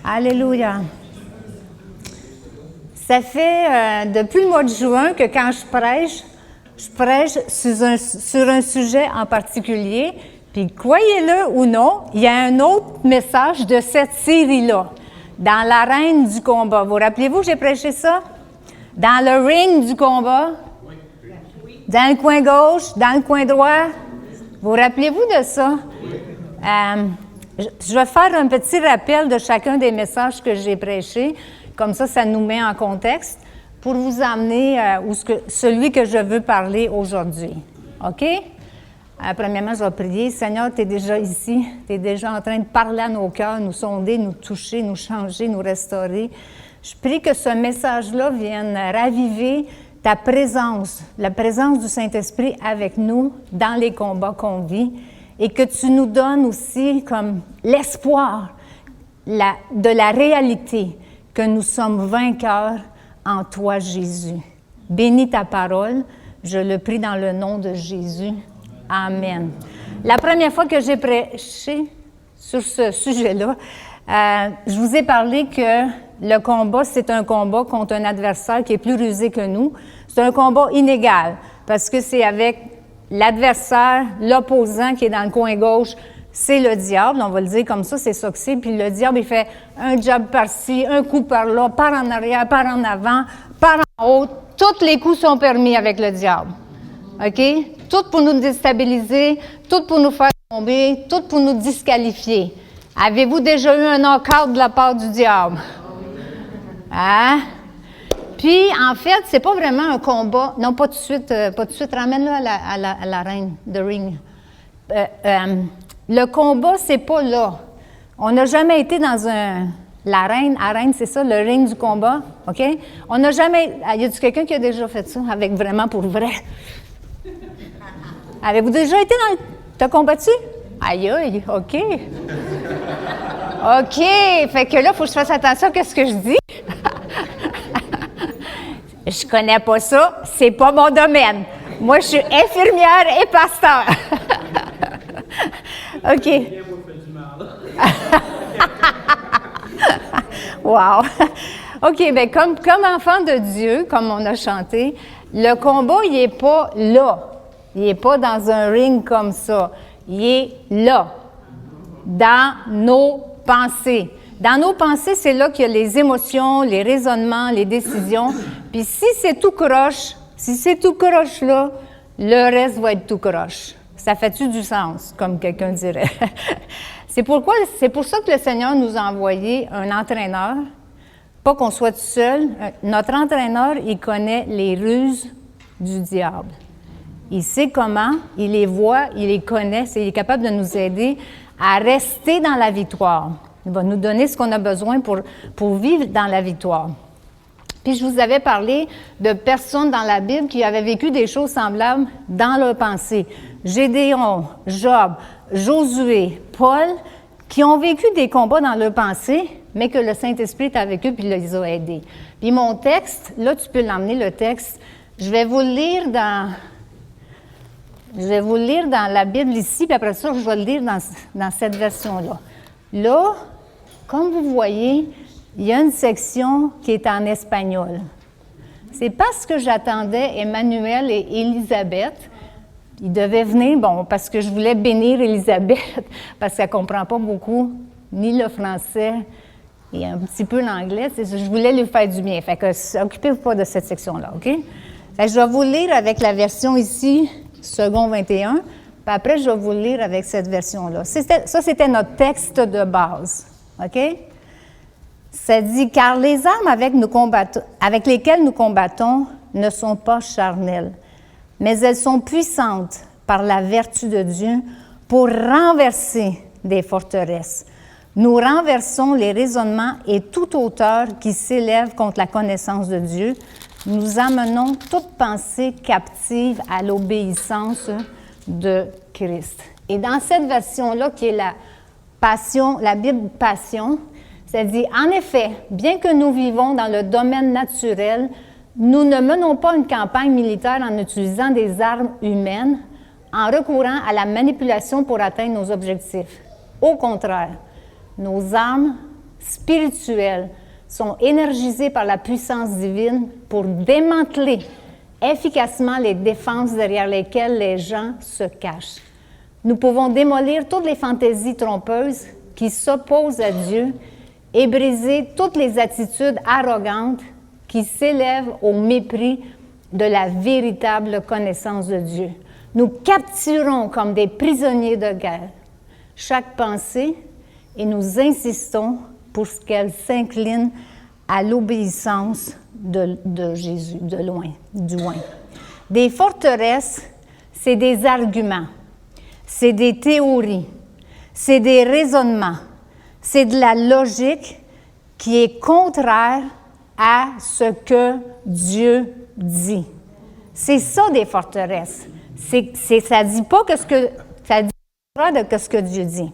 Alléluia. Ça fait depuis le mois de juin que quand je prêche sur un sujet en particulier. Puis croyez-le ou non, il y a un autre message de cette série-là, dans l'arène du combat. Vous rappelez-vous, j'ai prêché ça? Dans le ring du combat? Oui. Dans le coin gauche, dans le coin droit? Vous rappelez-vous de ça? Je vais faire un petit rappel de chacun des messages que j'ai prêchés. Comme ça nous met en contexte pour vous amener celui que je veux parler aujourd'hui. OK? Premièrement, je vais prier. Seigneur, tu es déjà ici. Tu es déjà en train de parler à nos cœurs, nous sonder, nous toucher, nous changer, nous restaurer. Je prie que ce message-là vienne raviver ta présence, la présence du Saint-Esprit avec nous dans les combats qu'on vit et que tu nous donnes aussi comme l'espoir de la réalité que nous sommes vainqueurs en toi, Jésus. Bénis ta parole. Je le prie dans le nom de Jésus. Amen. La première fois que j'ai prêché sur ce sujet-là, je vous ai parlé que le combat, c'est un combat contre un adversaire qui est plus rusé que nous. C'est un combat inégal parce que c'est avec l'adversaire, l'opposant qui est dans le coin gauche, c'est le diable, on va le dire comme ça, c'est ça que c'est. Puis le diable, il fait un jab par-ci, un coup par-là, par en arrière, par en avant, par en haut. Tous les coups sont permis avec le diable. OK? Tout pour nous déstabiliser, tout pour nous faire tomber, tout pour nous disqualifier. Avez-vous déjà eu un knock-out de la part du diable? Hein? Puis, en fait, c'est pas vraiment un combat. Non, pas tout de suite. Ramène-le à la reine, the ring. Le combat, c'est pas là. On n'a jamais été dans l'arène, c'est ça, le ring du combat, OK? On n'a jamais... Y a-t-il quelqu'un qui a déjà fait ça, avec vraiment pour vrai? Avez-vous déjà été dans... T'as combattu? Aïe, aïe, OK. OK, fait que là, il faut que je fasse attention à ce que je dis. Je connais pas ça, c'est pas mon domaine. Moi, je suis infirmière et pasteur. OK. Wow. OK, bien, comme enfant de Dieu, comme on a chanté, le combat, il n'est pas là. Il n'est pas dans un ring comme ça. Il est là, dans nos pensées. Dans nos pensées, c'est là qu'il y a les émotions, les raisonnements, les décisions. Puis si c'est tout croche, là, le reste va être tout croche. Ça fait-tu du sens, comme quelqu'un dirait? C'est pour ça que le Seigneur nous a envoyé un entraîneur, pas qu'on soit tout seul. Notre entraîneur, il connaît les ruses du diable. Il sait comment, il les voit, il les connaît, il est capable de nous aider à rester dans la victoire. Il va nous donner ce qu'on a besoin pour vivre dans la victoire. Puis je vous avais parlé de personnes dans la Bible qui avaient vécu des choses semblables dans leur pensée. Gédéon, Job, Josué, Paul, qui ont vécu des combats dans leur pensée, mais que le Saint-Esprit est avec eux puis les a aidés. Puis mon texte, là tu peux l'emmener le texte, je vais vous le lire dans la Bible ici, puis après ça, je vais le lire dans cette version-là. Là, comme vous voyez, il y a une section qui est en espagnol. C'est parce que j'attendais Emmanuel et Élisabeth. Ils devaient venir, parce que je voulais bénir Élisabeth, parce qu'elle ne comprend pas beaucoup ni le français et un petit peu l'anglais. Je voulais lui faire du bien. Fait que occupez-vous pas de cette section-là, OK? Fait que je vais vous lire avec la version ici, second 21, puis après, je vais vous le lire avec cette version-là. Ça, c'était notre texte de base, OK? Ça dit « Car les armes avec lesquelles nous combattons ne sont pas charnelles, mais elles sont puissantes par la vertu de Dieu pour renverser des forteresses. Nous renversons les raisonnements et toute hauteur qui s'élève contre la connaissance de Dieu. Nous amenons toute pensée captive à l'obéissance de Christ. » Et dans cette version-là, qui est la Passion, la Bible Passion, ça dit « En effet, bien que nous vivons dans le domaine naturel, nous ne menons pas une campagne militaire en utilisant des armes humaines, en recourant à la manipulation pour atteindre nos objectifs. Au contraire, nos armes spirituels sont énergisés par la puissance divine pour démanteler efficacement les défenses derrière lesquelles les gens se cachent. Nous pouvons démolir toutes les fantaisies trompeuses qui s'opposent à Dieu et briser toutes les attitudes arrogantes qui s'élèvent au mépris de la véritable connaissance de Dieu. Nous capturons comme des prisonniers de guerre chaque pensée et nous insistons pour qu'elle s'incline à l'obéissance de Jésus, du loin. Des forteresses, c'est des arguments, c'est des théories, c'est des raisonnements, c'est de la logique qui est contraire à ce que Dieu dit. C'est ça des forteresses. Ça ne dit pas que ça dit de ce que Dieu dit.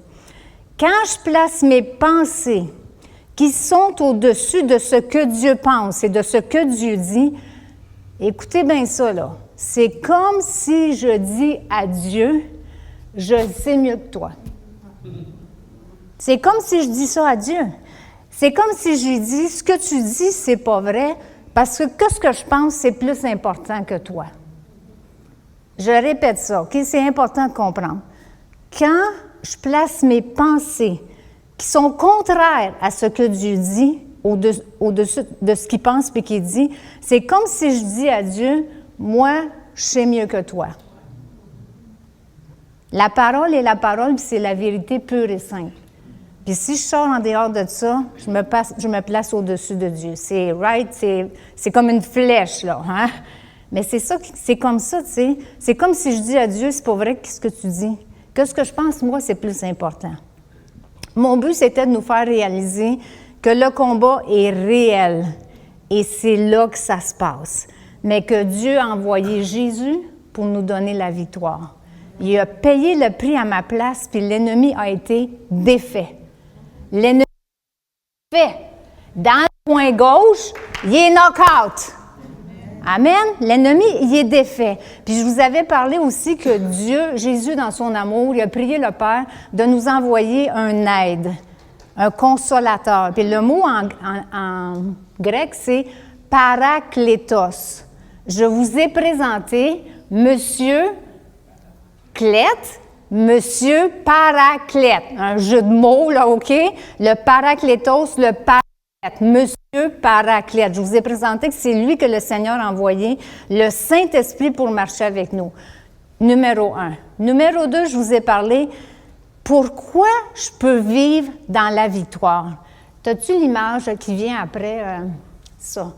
Quand je place mes pensées qui sont au-dessus de ce que Dieu pense et de ce que Dieu dit, écoutez bien ça, là. C'est comme si je dis à Dieu, je sais mieux que toi. C'est comme si je dis ça à Dieu. C'est comme si je lui dis, ce que tu dis, c'est pas vrai, parce que ce que je pense, c'est plus important que toi. Je répète ça, OK? C'est important de comprendre. Quand je place mes pensées qui sont contraires à ce que Dieu dit, au-dessus de ce qu'il pense et qu'il dit, c'est comme si je dis à Dieu, moi, je sais mieux que toi. La parole est la parole, puis c'est la vérité pure et simple. Puis si je sors en dehors de ça, je me place au-dessus de Dieu. C'est right, c'est comme une flèche, là. Hein? Mais c'est comme ça, tu sais. C'est comme si je dis à Dieu, c'est pas vrai ce que tu dis. Que ce que je pense, moi, c'est plus important. Mon but, c'était de nous faire réaliser que le combat est réel. Et c'est là que ça se passe. Mais que Dieu a envoyé Jésus pour nous donner la victoire. Il a payé le prix à ma place, puis l'ennemi a été défait. L'ennemi est défait. Dans le coin gauche, il est knock-out. Amen. L'ennemi, il est défait. Puis je vous avais parlé aussi que Dieu, Jésus, dans son amour, il a prié le Père de nous envoyer un aide, un consolateur. Puis le mot en grec, c'est paraklétos. Je vous ai présenté Monsieur Clète, Monsieur Paraclète. Un jeu de mots, là, OK? Le paraklétos, le Paraclète. Monsieur Paraclète. Je vous ai présenté que c'est lui que le Seigneur a envoyé, le Saint-Esprit pour marcher avec nous. Numéro 1. Numéro 2, je vous ai parlé, pourquoi je peux vivre dans la victoire? As-tu l'image qui vient après ça?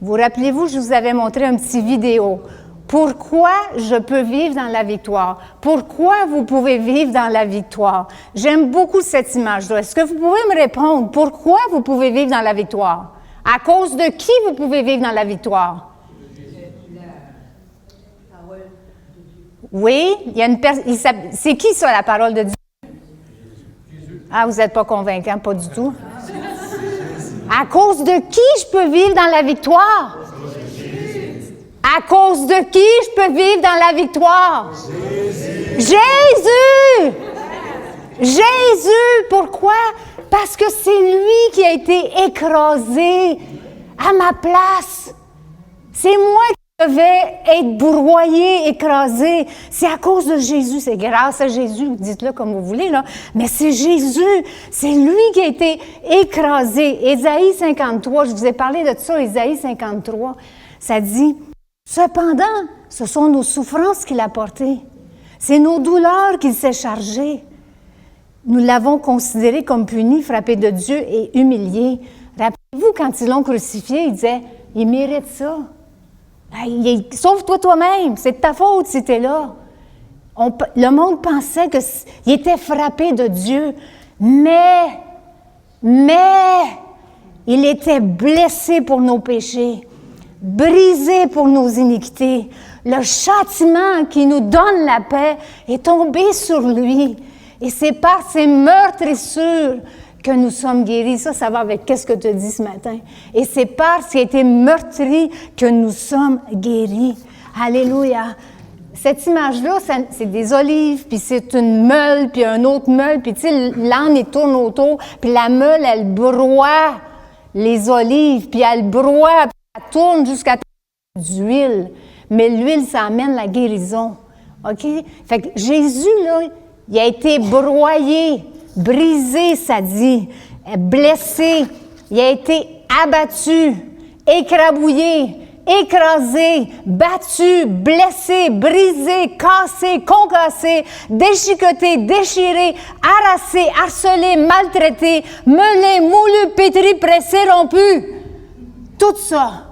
Vous rappelez-vous, je vous avais montré un petit vidéo. Pourquoi je peux vivre dans la victoire? Pourquoi vous pouvez vivre dans la victoire? J'aime beaucoup cette image-là. Est-ce que vous pouvez me répondre? Pourquoi vous pouvez vivre dans la victoire? À cause de qui vous pouvez vivre dans la victoire? Oui, il y a une personne. C'est qui ça, la parole de Dieu? Ah, vous n'êtes pas convaincant, pas du tout. À cause de qui je peux vivre dans la victoire? À cause de qui je peux vivre dans la victoire? Jésus! Jésus! Pourquoi? Parce que c'est lui qui a été écrasé à ma place. C'est moi qui devais être broyé, écrasé. C'est à cause de Jésus, c'est grâce à Jésus, dites-le comme vous voulez, là. Mais c'est Jésus, c'est lui qui a été écrasé. Ésaïe 53, je vous ai parlé de ça, Ésaïe 53, ça dit... Cependant, ce sont nos souffrances qu'il a portées. C'est nos douleurs qu'il s'est chargé. Nous l'avons considéré comme puni, frappé de Dieu et humilié. Rappelez-vous, quand ils l'ont crucifié, il disait, « Il mérite ça. Sauve-toi toi-même, c'est de ta faute si tu es là. » Le monde pensait qu'il était frappé de Dieu, mais il était blessé pour nos péchés. Brisé pour nos iniquités. Le châtiment qui nous donne la paix est tombé sur lui. Et c'est par ses meurtrissures que nous sommes guéris. Ça va avec qu'est-ce que tu as dit ce matin. Et c'est par ce qui a été meurtri que nous sommes guéris. Alléluia. cette image-là, c'est des olives, puis c'est une meule, puis un autre meule, puis tu sais, l'âne, il tourne autour, puis la meule, elle broie les olives, puis elle broie, puis elle tourne jusqu'à d'huile. Mais l'huile, ça amène la guérison. OK? Fait que Jésus, là, il a été broyé, brisé, ça dit, blessé, il a été abattu, écrabouillé, écrasé, battu, blessé, brisé, cassé, concassé, déchiqueté, déchiré, harassé, harcelé, maltraité, meulé, moulu, pétri, pressé, rompu. Tout ça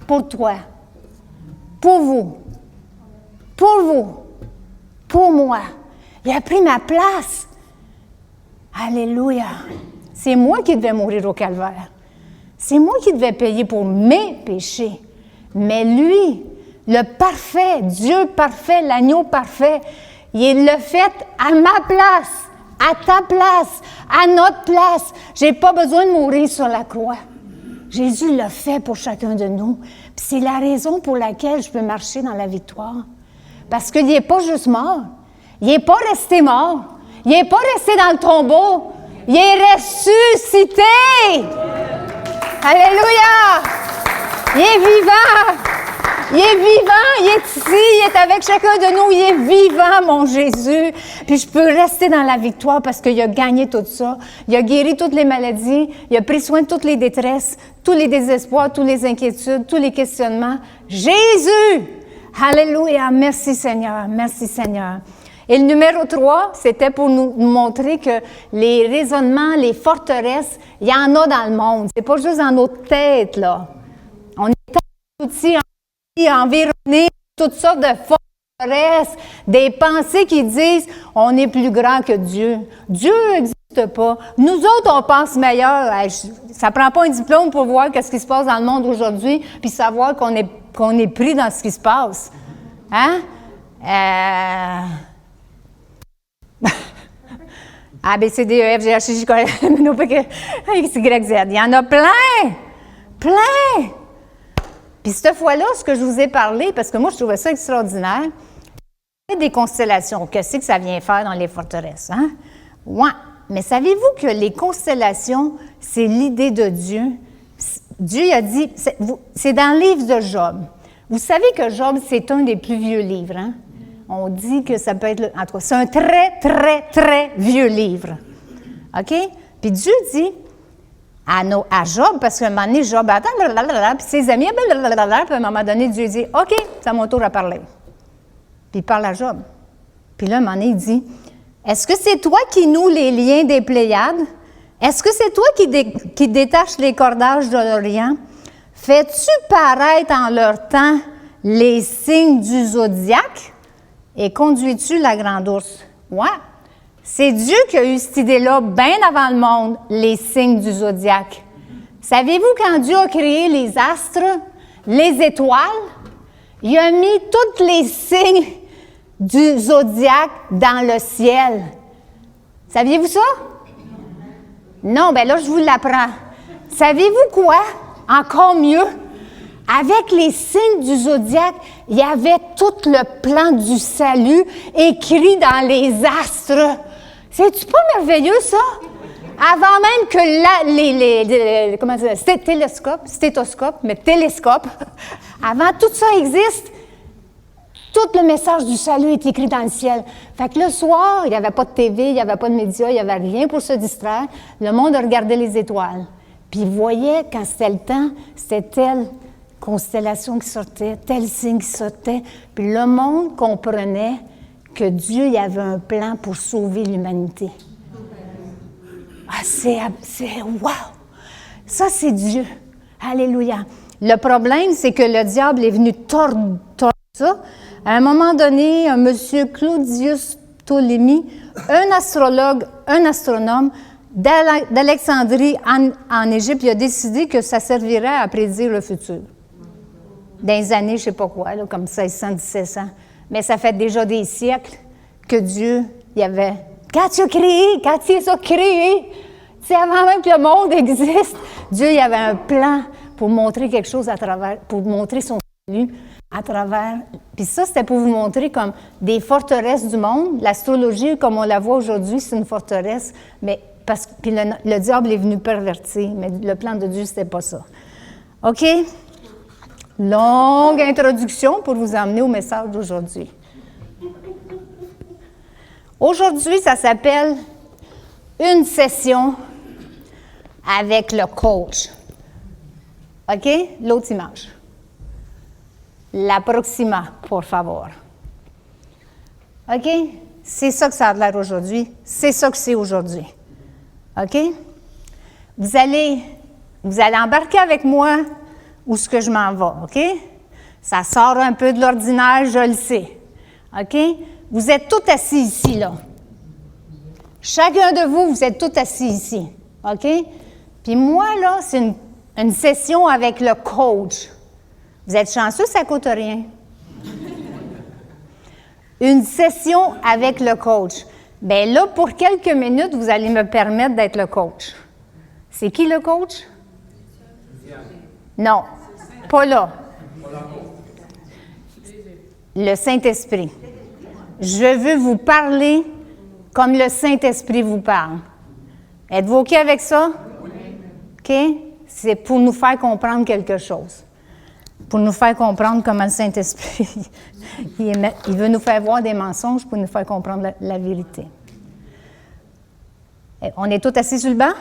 pour toi, pour vous, pour moi. Il a pris ma place. Alléluia. C'est moi qui devais mourir au calvaire. C'est moi qui devais payer pour mes péchés. Mais lui, le parfait, Dieu parfait, l'agneau parfait, il l'a fait à ma place, à ta place, à notre place. Je n'ai pas besoin de mourir sur la croix. Jésus l'a fait pour chacun de nous. Puis c'est la raison pour laquelle je peux marcher dans la victoire. Parce qu'il n'est pas juste mort. Il n'est pas resté mort. Il n'est pas resté dans le tombeau. Il est ressuscité. Alléluia! Il est vivant! Il est vivant! Il est ici! Il est avec chacun de nous! Il est vivant, mon Jésus! Puis je peux rester dans la victoire parce qu'il a gagné tout ça. Il a guéri toutes les maladies. Il a pris soin de toutes les détresses, tous les désespoirs, toutes les inquiétudes, tous les questionnements. Jésus! Alléluia! Merci Seigneur! Merci Seigneur! Et le numéro 3, c'était pour nous montrer que les raisonnements, les forteresses, il y en a dans le monde. C'est pas juste dans notre tête, là. On est outils environnés de toutes sortes de forteresses, des pensées qui disent « on est plus grand que Dieu ». Dieu n'existe pas. Nous autres, on pense meilleur. Ça ne prend pas un diplôme pour voir ce qui se passe dans le monde aujourd'hui puis savoir qu'on est pris dans ce qui se passe. Hein? A, B, C, D, E, F, G, H, I, J, K, L, M, N, O, P, Q, R, S, T, U, V, W, X, Y, Z. Il y en a plein! Plein! Puis cette fois-là, ce que je vous ai parlé, parce que moi, je trouvais ça extraordinaire, c'est des constellations. Qu'est-ce que ça vient faire dans les forteresses? Hein? Ouais. Mais savez-vous que les constellations, c'est l'idée de Dieu? Dieu a dit, c'est dans le livre de Job. Vous savez que Job, c'est un des plus vieux livres, hein? On dit que ça peut être, en tout cas, c'est un très, très, très vieux livre. OK? Puis Dieu dit à Job, parce qu'à un moment donné, Job attend, puis ses amis, puis à un moment donné, Dieu dit, OK, c'est à mon tour à parler. Puis il parle à Job. Puis là, à un moment donné, il dit, est-ce que c'est toi qui noues les liens des Pléiades? Est-ce que c'est toi qui détaches les cordages de l'Orient? Fais-tu paraître en leur temps les signes du zodiaque? Et conduis-tu la grande ours? Ouais. C'est Dieu qui a eu cette idée-là bien avant le monde, les signes du zodiaque. Savez-vous quand Dieu a créé les astres, les étoiles, il a mis tous les signes du zodiaque dans le ciel. Saviez-vous ça? Non, bien là, je vous l'apprends. Savez-vous quoi? Encore mieux. Avec les signes du zodiaque, il y avait tout le plan du salut écrit dans les astres. C'est-tu pas merveilleux, ça? Avant même que comment ça, stéthoscope, mais télescope, avant tout ça existe, tout le message du salut est écrit dans le ciel. Fait que le soir, il n'y avait pas de TV, il n'y avait pas de médias, il n'y avait rien pour se distraire. Le monde regardait les étoiles. Puis il voyait, quand c'était le temps, c'était telle constellation qui sortait, tel signe qui sortait. Puis le monde comprenait que Dieu y avait un plan pour sauver l'humanité. Ah, c'est wow! Ça, c'est Dieu. Alléluia. Le problème, c'est que le diable est venu tordre ça. À un moment donné, un monsieur Claudius Ptolémée, un astrologue, un astronome d'Alexandrie en Égypte, il a décidé que ça servirait à prédire le futur. Dans les années, je ne sais pas quoi, là, comme 1600, 1700. Mais ça fait déjà des siècles que Dieu y avait. Quand il les a créés, c'est avant même que le monde existe, Dieu y avait un plan pour montrer quelque chose à travers, pour montrer son salut à travers... Puis ça, c'était pour vous montrer comme des forteresses du monde. L'astrologie, comme on la voit aujourd'hui, c'est une forteresse, mais puis le diable est venu pervertir, mais le plan de Dieu, c'était pas ça. OK? Longue introduction pour vous amener au message d'aujourd'hui. Aujourd'hui, ça s'appelle une session avec le coach. OK? L'autre image. La proxima, por favor. OK? C'est ça que ça a l'air aujourd'hui. C'est ça que c'est aujourd'hui. OK? Vous allez embarquer avec moi où ce que je m'en vais. OK? Ça sort un peu de l'ordinaire, je le sais. OK? Vous êtes tous assis ici, là. Chacun de vous, vous êtes tous assis ici. OK? Puis moi, là, c'est une session avec le coach. Vous êtes chanceux, ça ne coûte rien. Une session avec le coach. Bien là, pour quelques minutes, vous allez me permettre d'être le coach. C'est qui le coach? Non, pas là. Le Saint-Esprit. Je veux vous parler comme le Saint-Esprit vous parle. Êtes-vous OK avec ça? OK? C'est pour nous faire comprendre quelque chose. Pour nous faire comprendre comment le Saint-Esprit, il veut nous faire voir des mensonges pour nous faire comprendre la vérité. On est tous assis sur le banc?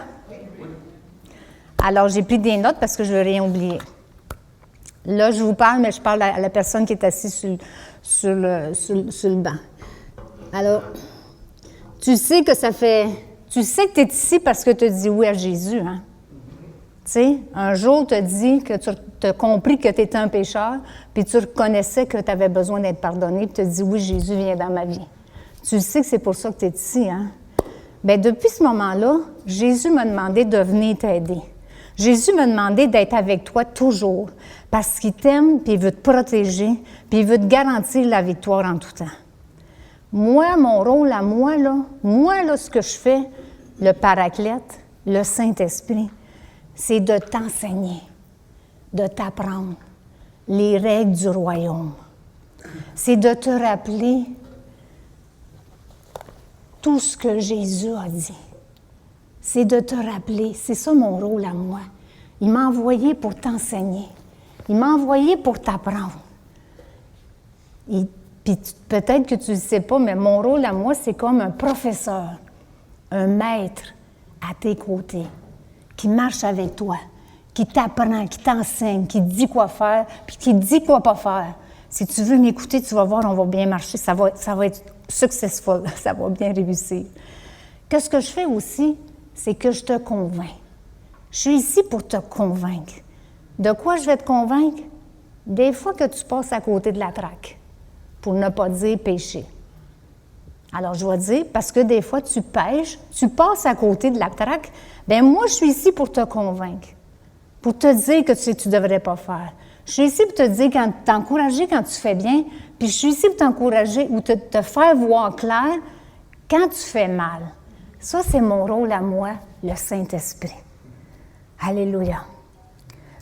Alors, j'ai pris des notes parce que je ne veux rien oublier. Là, je vous parle, mais je parle à la personne qui est assise sur le banc. Alors, tu sais que tu es ici parce que tu as dit oui à Jésus, hein? Tu sais, un jour, tu as dit que tu as compris que tu étais un pécheur, puis tu reconnaissais que tu avais besoin d'être pardonné, puis tu as dit oui, Jésus vient dans ma vie. Tu sais que c'est pour ça que tu es ici, hein? Bien, depuis ce moment-là, Jésus m'a demandé de venir t'aider. Jésus m'a demandé d'être avec toi toujours, parce qu'il t'aime, puis il veut te protéger, puis il veut te garantir la victoire en tout temps. Moi, mon rôle à moi, ce que je fais, le Paraclète, le Saint-Esprit, c'est de t'enseigner, de t'apprendre les règles du royaume. C'est de te rappeler tout ce que Jésus a dit. C'est de te rappeler, c'est ça mon rôle à moi. Il m'a envoyé pour t'enseigner. Il m'a envoyé pour t'apprendre. Puis peut-être que tu ne le sais pas, mais mon rôle à moi, c'est comme un professeur, un maître à tes côtés, qui marche avec toi, qui t'apprend, qui t'enseigne, qui te dit quoi faire, puis qui te dit quoi pas faire. Si tu veux m'écouter, tu vas voir, on va bien marcher, ça va être successful, ça va bien réussir. Qu'est-ce que je fais aussi, c'est que je te convainc. Je suis ici pour te convaincre. De quoi je vais te convaincre? Des fois que tu passes à côté de la traque, pour ne pas dire péché. Alors, je vais dire, parce que des fois, tu pêches, tu passes à côté de la traque, bien, moi, je suis ici pour te convaincre, pour te dire que tu ne devrais pas faire. Je suis ici pour te dire, t'encourager quand tu fais bien, puis je suis ici pour t'encourager ou te faire voir clair quand tu fais mal. Ça, c'est mon rôle à moi, le Saint-Esprit. Alléluia.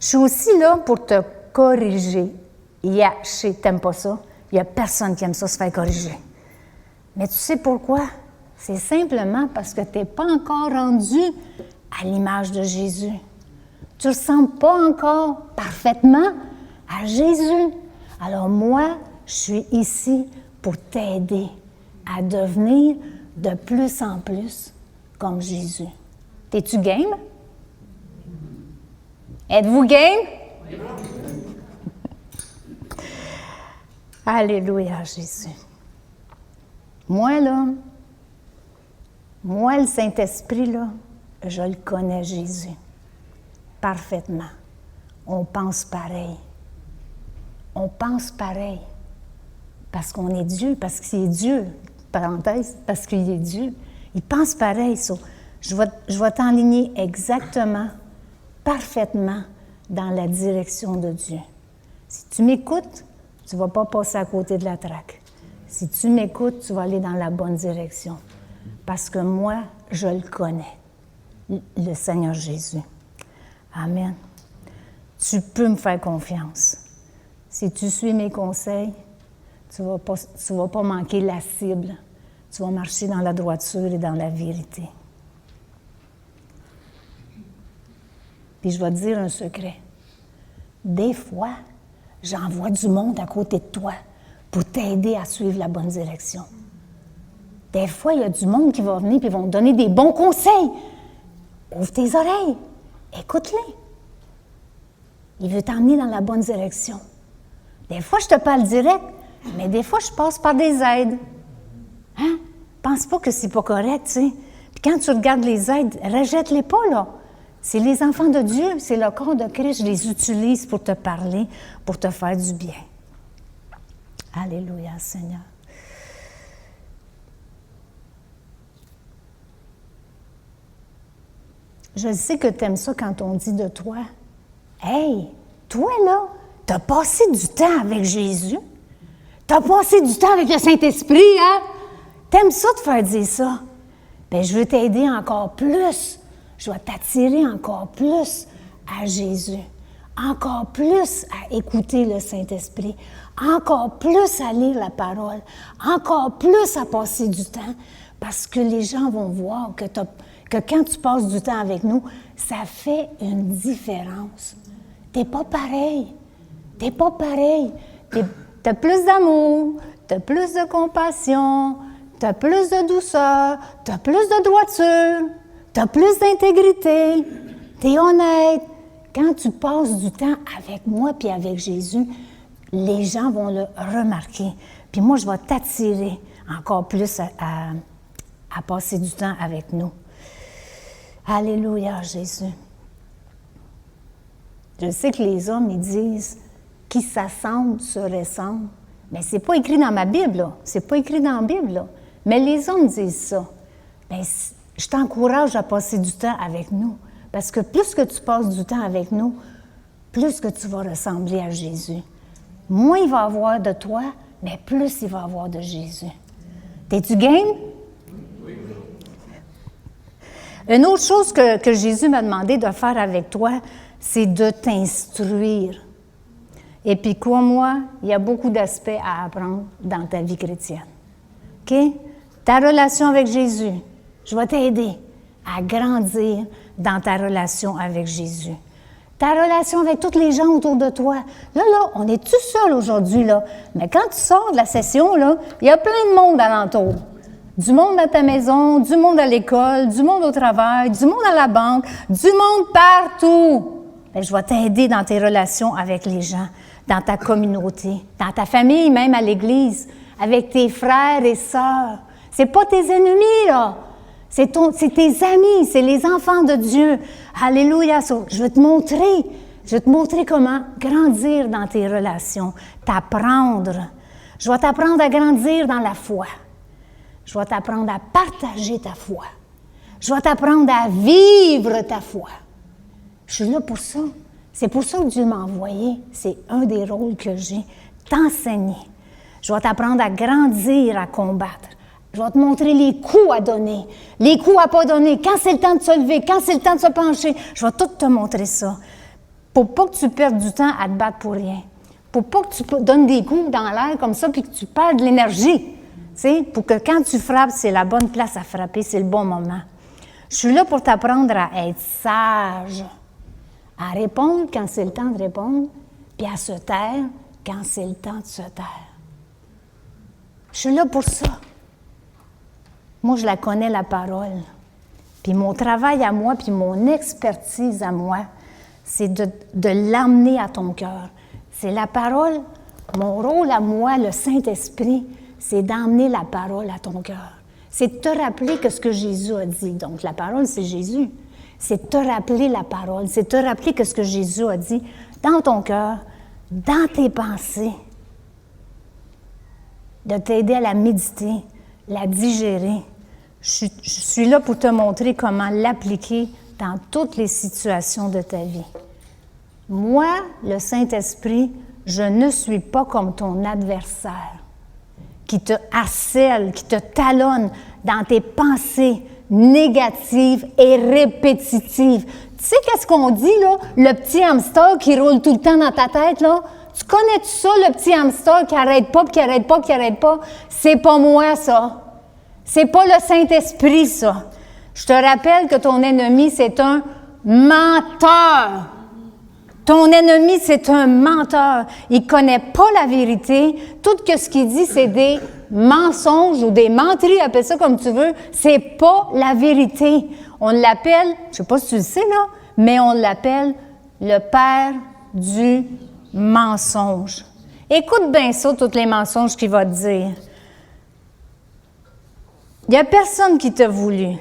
Je suis aussi là pour te corriger. T'aimes pas ça? Il n'y a personne qui aime ça, se faire corriger. Mais tu sais pourquoi? C'est simplement parce que tu n'es pas encore rendu à l'image de Jésus. Tu ne ressembles pas encore parfaitement à Jésus. Alors moi, je suis ici pour t'aider à devenir de plus en plus comme Jésus. T'es-tu game? Êtes-vous game? Alléluia, Jésus. Moi, le Saint-Esprit, là, je le connais, Jésus, parfaitement. On pense pareil. On pense pareil. Parce qu'on est Dieu, parce qu'il est Dieu, parenthèse, parce qu'il est Dieu. Il pense pareil. Je vais t'enligner exactement, parfaitement dans la direction de Dieu. Si tu m'écoutes, tu ne vas pas passer à côté de la traque. Si tu m'écoutes, tu vas aller dans la bonne direction. Parce que moi, je le connais, le Seigneur Jésus. Amen. Tu peux me faire confiance. si tu suis mes conseils, tu vas pas manquer la cible. Tu vas marcher dans la droiture et dans la vérité. Puis je vais te dire un secret. Des fois, j'envoie du monde à côté de toi pour t'aider à suivre la bonne direction. Des fois, il y a du monde qui va venir et vont te donner des bons conseils. Ouvre tes oreilles. Écoute-les. Il veut t'emmener dans la bonne direction. Des fois, je te parle direct, mais des fois, je passe par des aides. Hein? Pense pas que c'est pas correct, tu sais. Puis quand tu regardes les aides, rejette-les pas, là. C'est les enfants de Dieu, c'est le corps de Christ. Je les utilise pour te parler, pour te faire du bien. Alléluia, Seigneur. Je sais que tu aimes ça quand on dit de toi, « Hey, toi là, tu as passé du temps avec Jésus. Tu as passé du temps avec le Saint-Esprit, hein? T'aimes ça de faire dire ça? Bien, je veux t'aider encore plus. Je vais t'attirer encore plus à Jésus. Encore plus à écouter le Saint-Esprit. Encore plus à lire la parole. Encore plus à passer du temps. Parce que les gens vont voir que quand tu passes du temps avec nous, ça fait une différence. T'es pas pareil. T'es pas pareil. T'as plus d'amour, t'as plus de compassion, t'as plus de douceur, t'as plus de droiture, t'as plus d'intégrité, t'es honnête. Quand tu passes du temps avec moi puis avec Jésus, les gens vont le remarquer. Puis moi, je vais t'attirer encore plus à passer du temps avec nous. Alléluia, Jésus. Je sais que les hommes, ils disent qui s'assemblent se ressemblent. Mais c'est pas écrit dans ma Bible, là. C'est pas écrit dans la Bible, là. Mais les hommes disent ça. Bien, je t'encourage à passer du temps avec nous. Parce que plus que tu passes du temps avec nous, plus que tu vas ressembler à Jésus. Moins il va avoir de toi, mais plus il va avoir de Jésus. T'es-tu game? Oui. Une autre chose que Jésus m'a demandé de faire avec toi, c'est de t'instruire. Et puis, crois-moi, il y a beaucoup d'aspects à apprendre dans ta vie chrétienne. OK? Ta relation avec Jésus, je vais t'aider à grandir dans ta relation avec Jésus. Ta relation avec tous les gens autour de toi. Là, on est tout seul aujourd'hui, là. Mais quand tu sors de la session, là, il y a plein de monde alentour. Du monde à ta maison, du monde à l'école, du monde au travail, du monde à la banque, du monde partout. Bien, je vais t'aider dans tes relations avec les gens, dans ta communauté, dans ta famille, même à l'église, avec tes frères et sœurs. C'est pas tes ennemis, là. C'est tes amis, c'est les enfants de Dieu. Alléluia. Je vais te montrer comment grandir dans tes relations, t'apprendre. Je vais t'apprendre à grandir dans la foi. Je vais t'apprendre à partager ta foi. Je vais t'apprendre à vivre ta foi. Je suis là pour ça. C'est pour ça que Dieu m'a envoyé. C'est un des rôles que j'ai, t'enseigner. Je vais t'apprendre à grandir, à combattre. Je vais te montrer les coups à donner, les coups à pas donner, quand c'est le temps de se lever, quand c'est le temps de se pencher. Je vais tout te montrer ça. Pour pas que tu perdes du temps à te battre pour rien. Pour pas que tu donnes des coups dans l'air comme ça puis que tu perds de l'énergie. Tu sais, pour que quand tu frappes, c'est la bonne place à frapper, c'est le bon moment. Je suis là pour t'apprendre à être sage, à répondre quand c'est le temps de répondre, puis à se taire quand c'est le temps de se taire. Je suis là pour ça. Moi, je la connais, la parole. Puis mon travail à moi, puis mon expertise à moi, c'est de l'amener à ton cœur. C'est la parole. Mon rôle à moi, le Saint-Esprit, c'est d'emmener la parole à ton cœur. C'est de te rappeler que ce que Jésus a dit. Donc, la parole, c'est Jésus. C'est de te rappeler la parole. C'est de te rappeler que ce que Jésus a dit dans ton cœur, dans tes pensées. De t'aider à la méditer, la digérer. Je suis là pour te montrer comment l'appliquer dans toutes les situations de ta vie. Moi, le Saint-Esprit, je ne suis pas comme ton adversaire qui te harcèle, qui te talonne dans tes pensées négatives et répétitives. Tu sais qu'est-ce qu'on dit, là? Le petit hamster qui roule tout le temps dans ta tête, là? Tu connais tout ça, le petit hamster qui arrête pas, puis qui arrête pas, puis qui arrête pas? C'est pas moi, ça. C'est pas le Saint-Esprit, ça. Je te rappelle que ton ennemi, c'est un menteur. Ton ennemi, c'est un menteur. Il connaît pas la vérité. Tout ce qu'il dit, c'est des mensonges ou des menteries, appelle ça comme tu veux. C'est pas la vérité. On l'appelle, je sais pas si tu le sais, là, mais on l'appelle le père du mensonge. Écoute bien ça, tous les mensonges qu'il va te dire. Il n'y a personne qui t'a voulu.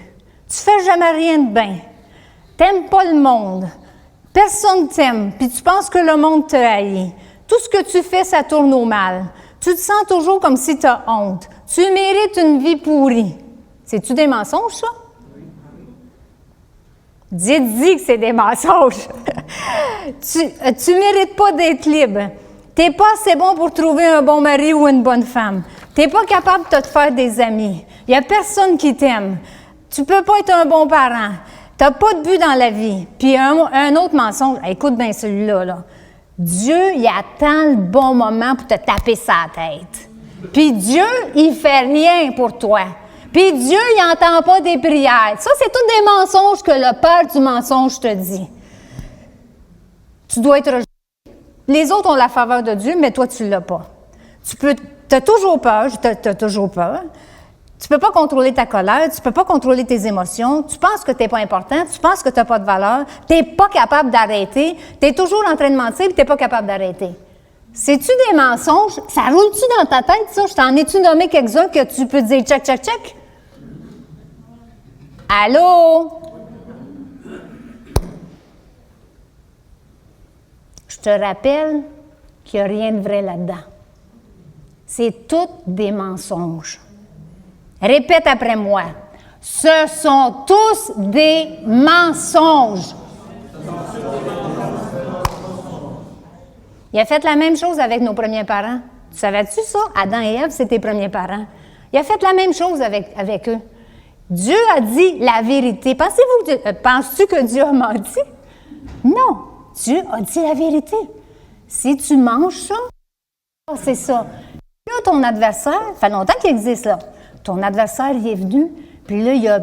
Tu fais jamais rien de bien. T'aimes pas le monde. Personne t'aime, puis tu penses que le monde te haït. Tout ce que tu fais, ça tourne au mal. Tu te sens toujours comme si tu as honte. Tu mérites une vie pourrie. C'est-tu des mensonges, ça? Dis que c'est des mensonges. Tu mérites pas d'être libre. T'es pas assez bon pour trouver un bon mari ou une bonne femme. T'es pas capable de te faire des amis. Il y a personne qui t'aime. Tu peux pas être un bon parent. T'as pas de but dans la vie. Puis un autre mensonge, écoute bien celui-là, là. Dieu, il attend le bon moment pour te taper sa tête. Puis Dieu, il fait rien pour toi. Puis Dieu, il n'entend pas des prières. Ça, c'est tous des mensonges que le père du mensonge te dit. Tu dois être rejeté. Les autres ont la faveur de Dieu, mais toi, tu ne l'as pas. Tu as toujours peur, t'as toujours peur. Tu ne peux pas contrôler ta colère, tu ne peux pas contrôler tes émotions, tu penses que tu n'es pas important, tu penses que tu n'as pas de valeur, tu n'es pas capable d'arrêter, tu es toujours en train de mentir et tu n'es pas capable d'arrêter. C'est-tu des mensonges? Ça roule-tu dans ta tête, ça? Je t'en ai-tu nommé quelques-uns que tu peux dire check, check, check? Allô? Je te rappelle qu'il n'y a rien de vrai là-dedans. C'est tous des mensonges. Répète après moi. Ce sont tous des mensonges. Il a fait la même chose avec nos premiers parents. Tu savais-tu ça? Adam et Ève, c'est tes premiers parents. Il a fait la même chose avec eux. Dieu a dit la vérité. Penses-tu que Dieu a menti? Non. Dieu a dit la vérité. Si tu manges ça, c'est ça. Là, ton adversaire, ça fait longtemps qu'il existe là. Ton adversaire, il est venu, puis là, il a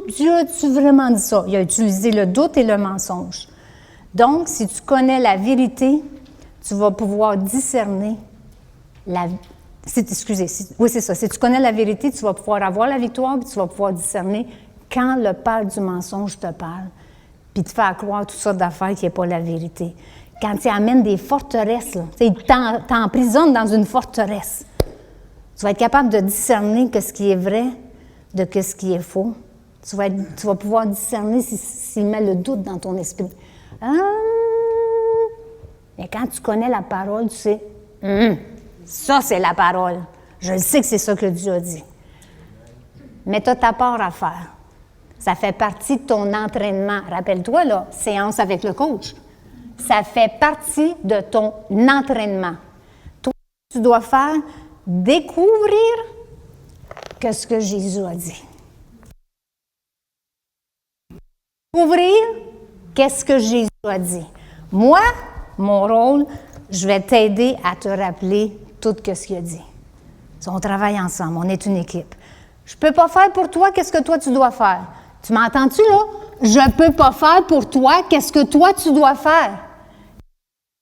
Dieu a-tu vraiment dit ça? Il a utilisé le doute et le mensonge. Donc, si tu connais la vérité, tu vas pouvoir discerner oui, c'est ça. Si tu connais la vérité, tu vas pouvoir avoir la victoire, puis tu vas pouvoir discerner quand le père du mensonge te parle, puis te faire croire toutes sortes d'affaires qui n'est pas la vérité. Quand il amène des forteresses, là, il t'emprisonne dans une forteresse. Tu vas être capable de discerner ce qui est vrai de ce qui est faux. Tu vas pouvoir discerner s'il met le doute dans ton esprit. Mais quand tu connais la parole, tu sais, ça c'est la parole. Je sais que c'est ça que Dieu a dit. Mais tu as ta part à faire. Ça fait partie de ton entraînement. Rappelle-toi, là, séance avec le coach. Ça fait partie de ton entraînement. Toi, tu dois faire découvrir ce que Jésus a dit. Découvrir qu'est-ce que Jésus a dit. Moi, mon rôle, je vais t'aider à te rappeler tout ce qu'il a dit. On travaille ensemble, on est une équipe. Je ne peux pas faire pour toi qu'est-ce que toi tu dois faire. Tu m'entends-tu là? Je ne peux pas faire pour toi qu'est-ce que toi tu dois faire.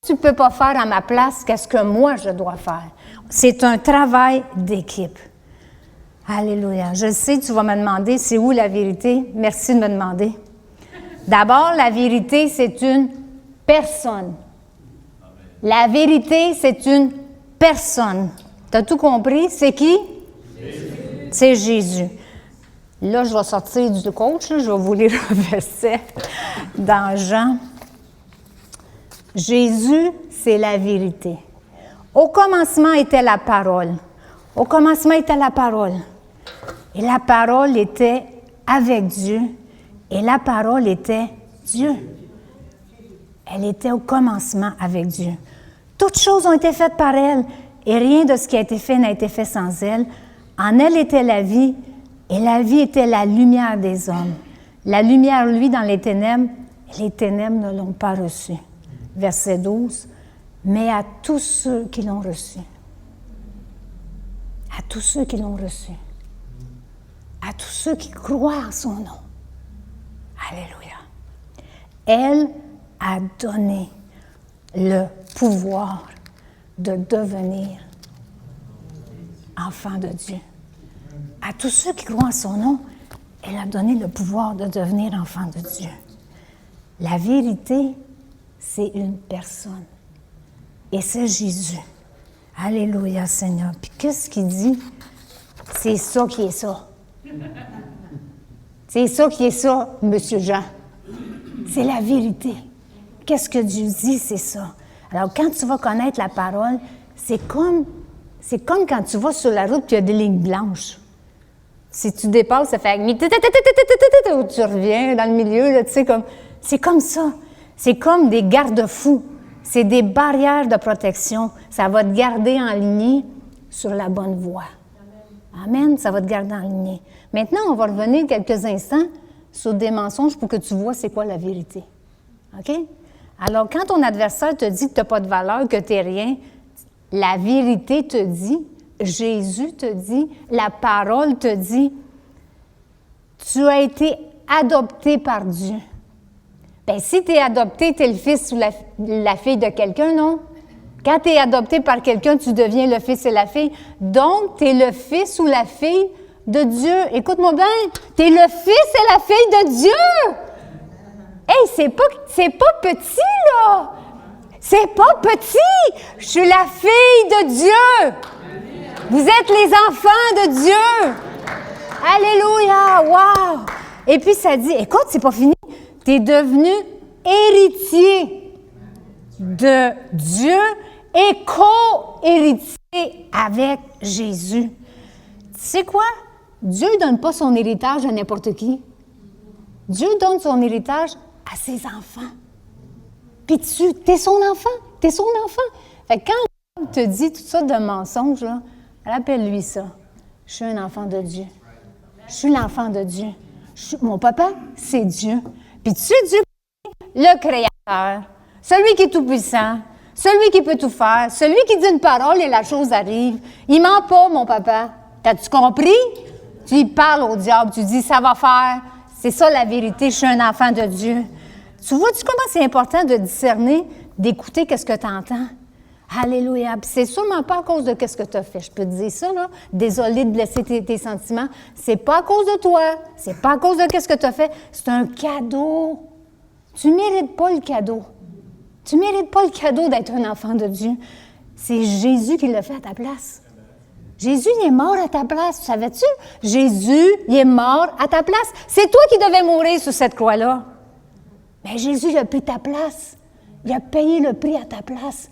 Tu ne peux pas faire à ma place qu'est-ce que moi je dois faire. C'est un travail d'équipe. Alléluia. Je sais, tu vas me demander, c'est où la vérité? Merci de me demander. D'abord, la vérité, c'est une personne. La vérité, c'est une personne. Tu as tout compris? C'est qui? Jésus. C'est Jésus. Là, je vais sortir du coach, là, je vais vous lire un verset dans Jean. Jésus, c'est la vérité. Au commencement était la parole. Au commencement était la parole. Et la parole était avec Dieu. Et la parole était Dieu. Elle était au commencement avec Dieu. Toutes choses ont été faites par elle, et rien de ce qui a été fait n'a été fait sans elle. En elle était la vie, et la vie était la lumière des hommes. La lumière, lui, dans les ténèbres ne l'ont pas reçue. Verset 12. mais à tous ceux qui l'ont reçu. À tous ceux qui l'ont reçu. À tous ceux qui croient en son nom. Alléluia. Elle a donné le pouvoir de devenir enfant de Dieu. À tous ceux qui croient en son nom, elle a donné le pouvoir de devenir enfant de Dieu. La vérité, c'est une personne. Et c'est Jésus. Alléluia, Seigneur. Puis qu'est-ce qu'il dit? C'est ça qui est ça. C'est ça qui est ça, Monsieur Jean. C'est la vérité. Qu'est-ce que Dieu dit, c'est ça. Alors, quand tu vas connaître la parole, c'est comme quand tu vas sur la route et il y a des lignes blanches. Si tu dépasses, ça fait... Tu reviens dans le milieu, là, tu sais, c'est comme ça. C'est comme des garde-fous. C'est des barrières de protection. Ça va te garder en ligne sur la bonne voie. Amen. Ça va te garder en ligne. Maintenant, on va revenir quelques instants sur des mensonges pour que tu vois c'est quoi la vérité. OK? Alors, quand ton adversaire te dit que tu n'as pas de valeur, que tu n'es rien, la vérité te dit, Jésus te dit, la parole te dit, tu as été adopté par Dieu. Bien, si tu es adopté, tu es le fils ou la fille de quelqu'un, non? Quand tu es adopté par quelqu'un, tu deviens le fils et la fille. Donc, tu es le fils ou la fille de Dieu. Écoute-moi bien, tu es le fils et la fille de Dieu. Hey, c'est pas petit, là. C'est pas petit. Je suis la fille de Dieu. Vous êtes les enfants de Dieu. Alléluia, wow. Et puis, ça dit, écoute, c'est pas fini. Tu es devenu héritier de Dieu et co-héritier avec Jésus. Tu sais quoi? Dieu ne donne pas son héritage à n'importe qui. Dieu donne son héritage à ses enfants. Puis t'es son enfant. T'es son enfant. Fait que quand on te dit toutes sortes de mensonges, là, rappelle-lui ça. Je suis un enfant de Dieu. Je suis l'enfant de Dieu. Mon papa, c'est Dieu. Puis tu sais, Dieu, le Créateur, celui qui est tout-puissant, celui qui peut tout faire, celui qui dit une parole et la chose arrive. Il ment pas, mon papa. T'as-tu compris? Tu y parles au diable, tu dis, ça va faire. C'est ça la vérité, je suis un enfant de Dieu. Tu vois-tu comment c'est important de discerner, d'écouter qu'est-ce que tu entends? Alléluia. Puis c'est sûrement pas à cause de qu'est-ce que tu as fait. Je peux te dire ça, là. Désolé de blesser tes sentiments. C'est pas à cause de toi. C'est pas à cause de qu'est-ce que tu as fait. C'est un cadeau. Tu mérites pas le cadeau. Tu mérites pas le cadeau d'être un enfant de Dieu. C'est Jésus qui l'a fait à ta place. Jésus, il est mort à ta place. Tu savais-tu? Jésus, il est mort à ta place. C'est toi qui devais mourir sur cette croix-là. Mais Jésus, il a pris ta place. Il a payé le prix à ta place.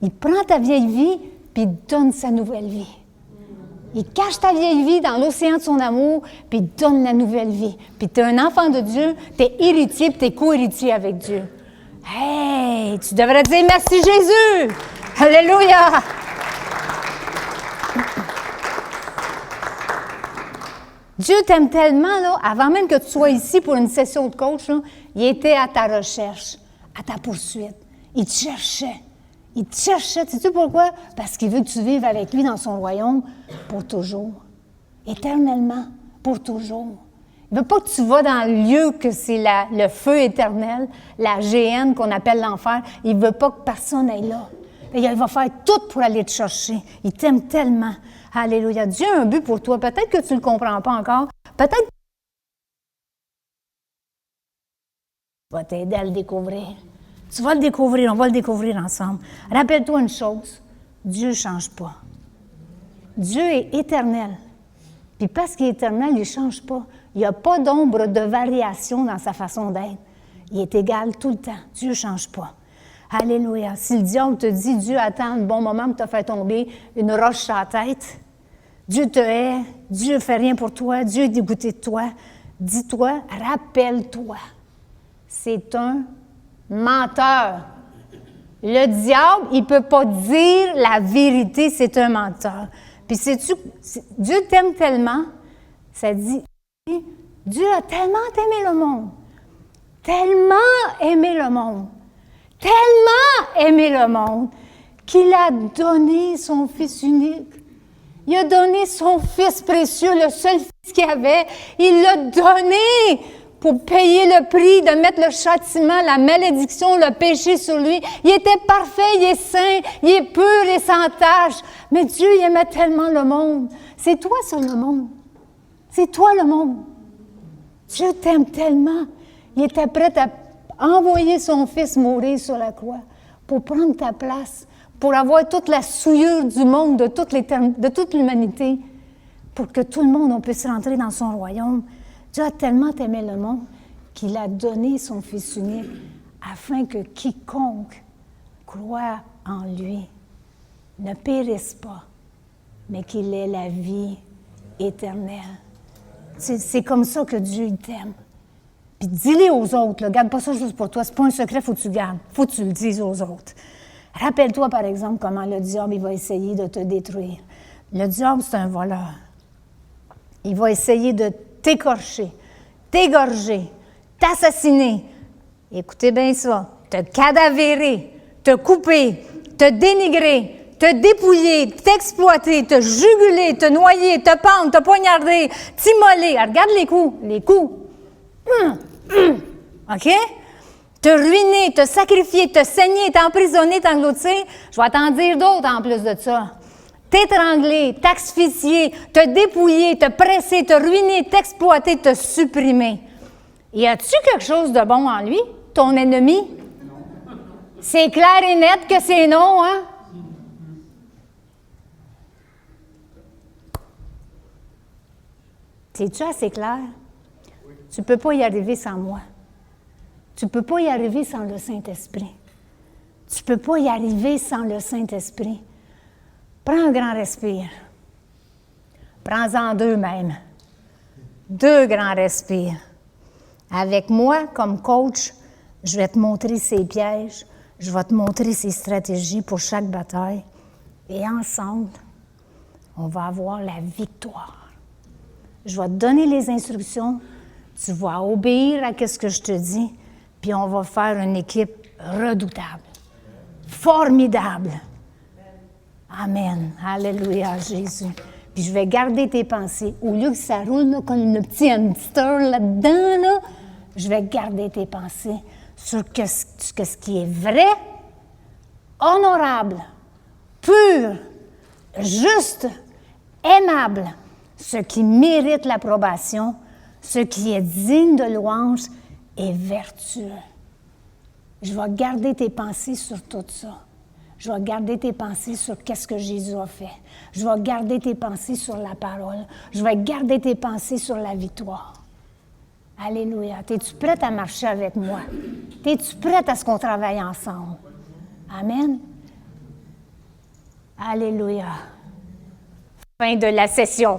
Il prend ta vieille vie, puis il donne sa nouvelle vie. Il cache ta vieille vie dans l'océan de son amour, puis il donne la nouvelle vie. Puis tu es un enfant de Dieu, tu es héritier, puis tu es co-héritier avec Dieu. Hey, tu devrais dire merci Jésus! Alléluia! Dieu t'aime tellement, là, avant même que tu sois ici pour une session de coach, là, il était à ta recherche, à ta poursuite. Il te cherchait. Il te cherchait. Sais-tu pourquoi? Parce qu'il veut que tu vives avec lui dans son royaume pour toujours. Éternellement, pour toujours. Il ne veut pas que tu vas dans le lieu que c'est le feu éternel, la géhenne qu'on appelle l'enfer. Il ne veut pas que personne aille là. Il va faire tout pour aller te chercher. Il t'aime tellement. Alléluia. Dieu a un but pour toi. Peut-être que tu ne le comprends pas encore. Peut-être que tu vas t'aider à le découvrir. Tu vas le découvrir. On va le découvrir ensemble. Rappelle-toi une chose. Dieu ne change pas. Dieu est éternel. Puis parce qu'il est éternel, il ne change pas. Il n'y a pas d'ombre de variation dans sa façon d'être. Il est égal tout le temps. Dieu ne change pas. Alléluia. Si le diable te dit, Dieu attend le bon moment pour te faire tomber une roche sur la tête, Dieu te hait, Dieu ne fait rien pour toi, Dieu est dégoûté de toi, dis-toi, rappelle-toi, c'est un menteur. Le diable, il ne peut pas dire la vérité, c'est un menteur. Puis sais-tu, Dieu t'aime tellement, ça dit, Dieu a tellement aimé le monde, tellement aimé le monde, qu'il a donné son Fils unique. Il a donné son Fils précieux, le seul Fils qu'il avait. Il l'a donné pour payer le prix, de mettre le châtiment, la malédiction, le péché sur lui. Il était parfait, il est saint, il est pur et sans tache. Mais Dieu, il aimait tellement le monde. C'est toi, ça, le monde. C'est toi, le monde. Dieu t'aime tellement. Il était prêt à envoyer son Fils mourir sur la croix pour prendre ta place, pour avoir toute la souillure du monde, de toute l'humanité, pour que tout le monde on puisse rentrer dans son royaume. Dieu a tellement aimé le monde qu'il a donné son Fils unique afin que quiconque croit en lui ne périsse pas, mais qu'il ait la vie éternelle. C'est comme ça que Dieu t'aime. Puis dis-le aux autres, là. Garde pas ça juste pour toi. C'est pas un secret, faut que tu le gardes. Faut que tu le dises aux autres. Rappelle-toi, par exemple, comment le diable il va essayer de te détruire. Le diable, c'est un voleur. Il va essayer de t'écorcher, t'égorger, t'assassiner. Écoutez bien ça. Te cadavérer, te couper, te dénigrer, te dépouiller, t'exploiter, te juguler, te noyer, te pendre, te poignarder, t'immoler. Regarde les coups, les coups. OK? Te ruiner, te sacrifier, te saigner, t'emprisonner, t'engloutir. Je vais t'en dire d'autres en plus de ça. T'étrangler, t'asphyxier, te dépouiller, te presser, te ruiner, t'exploiter, te supprimer. Y a-tu quelque chose de bon en lui, ton ennemi? C'est clair et net que c'est non, hein? C'est-tu assez clair? Tu ne peux pas y arriver sans moi. Tu ne peux pas y arriver sans le Saint-Esprit. Tu ne peux pas y arriver sans le Saint-Esprit. Prends un grand respire. Prends-en deux même. 2 grands respires. Avec moi, comme coach, je vais te montrer ses pièges, je vais te montrer ses stratégies pour chaque bataille. Et ensemble, on va avoir la victoire. Je vais te donner les instructions, tu vas obéir à ce que je te dis, puis on va faire une équipe redoutable, formidable. Amen. Alléluia, Jésus. Puis je vais garder tes pensées. Au lieu que ça roule là, comme une petite hamster là-dedans, là, je vais garder tes pensées sur ce qui est vrai, honorable, pur, juste, aimable, ce qui mérite l'approbation, ce qui est digne de louange et vertueux. Je vais garder tes pensées sur tout ça. Je vais garder tes pensées sur qu'est-ce que Jésus a fait. Je vais garder tes pensées sur la parole. Je vais garder tes pensées sur la victoire. Alléluia. Es-tu prête à marcher avec moi? Es-tu prête à ce qu'on travaille ensemble? Amen. Alléluia. Fin de la session.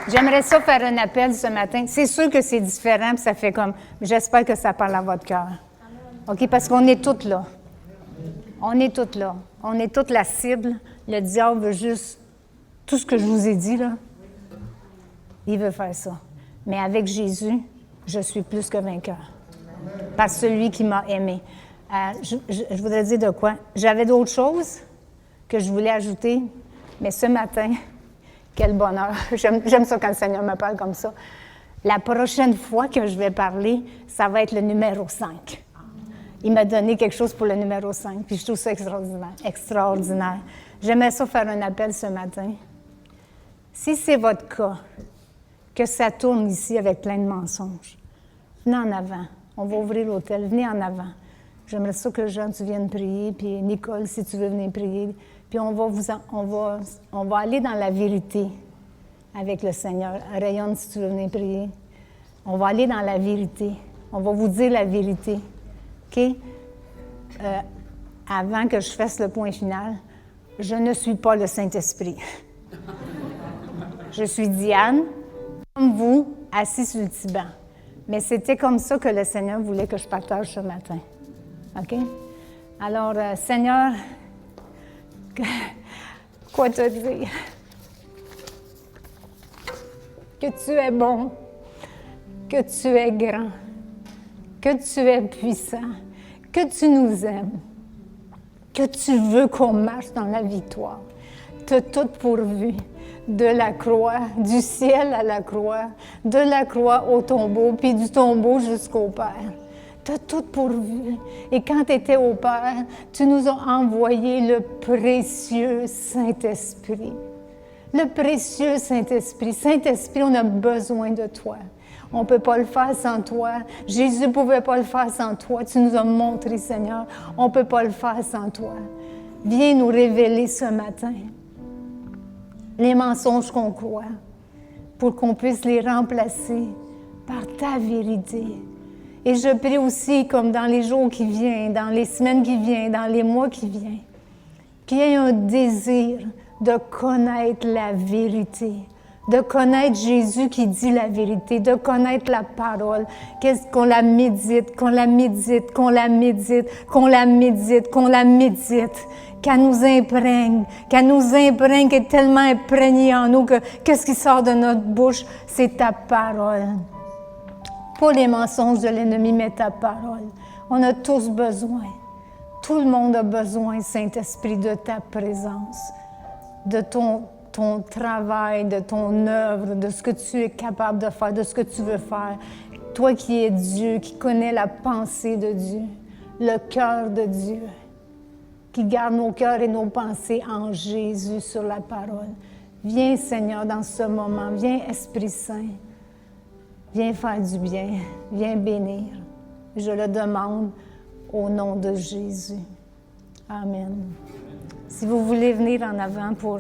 J'aimerais ça faire un appel ce matin. C'est sûr que c'est différent, puis ça fait comme... J'espère que ça parle à votre cœur. OK? Parce qu'on est toutes là. On est toutes là. On est toutes la cible. Le diable veut juste... Tout ce que je vous ai dit, là, il veut faire ça. Mais avec Jésus, je suis plus que vainqueur. Par celui qui m'a aimé. Je voudrais dire de quoi? J'avais d'autres choses que je voulais ajouter, mais ce matin... Quel bonheur. J'aime ça quand le Seigneur me parle comme ça. La prochaine fois que je vais parler, ça va être le numéro 5. Il m'a donné quelque chose pour le numéro 5, puis je trouve ça extraordinaire. Extraordinaire. J'aimerais ça faire un appel ce matin. Si c'est votre cas, que ça tourne ici avec plein de mensonges, venez en avant. On va ouvrir l'hôtel. Venez en avant. J'aimerais ça que Jean, tu viennes prier, puis Nicole, si tu veux venir prier. Puis on va aller dans la vérité avec le Seigneur. Rayonne, si tu veux venir prier. On va aller dans la vérité. On va vous dire la vérité. OK? Avant que je fasse le point final, je ne suis pas le Saint-Esprit. Je suis Diane, comme vous, assis sur le petit banc. Mais c'était comme ça que le Seigneur voulait que je partage ce matin. OK? Alors, Seigneur, quoi te dire? Que tu es bon, que tu es grand, que tu es puissant, que tu nous aimes, que tu veux qu'on marche dans la victoire. Tu as tout pourvu, de la croix, du ciel à la croix, de la croix au tombeau, puis du tombeau jusqu'au Père. Tu as tout pourvu. Et quand tu étais au Père, tu nous as envoyé le précieux Saint-Esprit. Le précieux Saint-Esprit. Saint-Esprit, on a besoin de toi. On ne peut pas le faire sans toi. Jésus ne pouvait pas le faire sans toi. Tu nous as montré, Seigneur, on ne peut pas le faire sans toi. Viens nous révéler ce matin les mensonges qu'on croit pour qu'on puisse les remplacer par ta vérité. Et je prie aussi, comme dans les jours qui viennent, dans les semaines qui viennent, dans les mois qui viennent, qu'il y ait un désir de connaître la vérité, de connaître Jésus qui dit la vérité, de connaître la parole, qu'on la médite, qu'on la médite, qu'on la médite, qu'on la médite, qu'on la médite, qu'elle nous imprègne, qu'elle est tellement imprégnée en nous que qu'est-ce qui sort de notre bouche, c'est ta parole. Pas les mensonges de l'ennemi, mais ta parole. On a tous besoin. Tout le monde a besoin, Saint-Esprit, de ta présence, de ton travail, de ton œuvre, de ce que tu es capable de faire, de ce que tu veux faire. Toi qui es Dieu, qui connais la pensée de Dieu, le cœur de Dieu, qui garde nos cœurs et nos pensées en Jésus sur la parole. Viens, Seigneur, dans ce moment. Viens, Esprit Saint. Viens faire du bien. Viens bénir. Je le demande au nom de Jésus. Amen. Si vous voulez venir en avant pour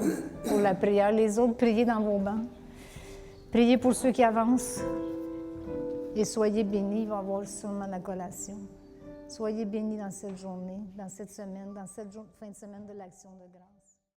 la prière, les autres, priez dans vos bancs. Priez pour ceux qui avancent. Et soyez bénis. Il va y avoir sûrement la collation. Soyez bénis dans cette journée, dans cette semaine, dans cette fin de semaine de l'Action de grâce.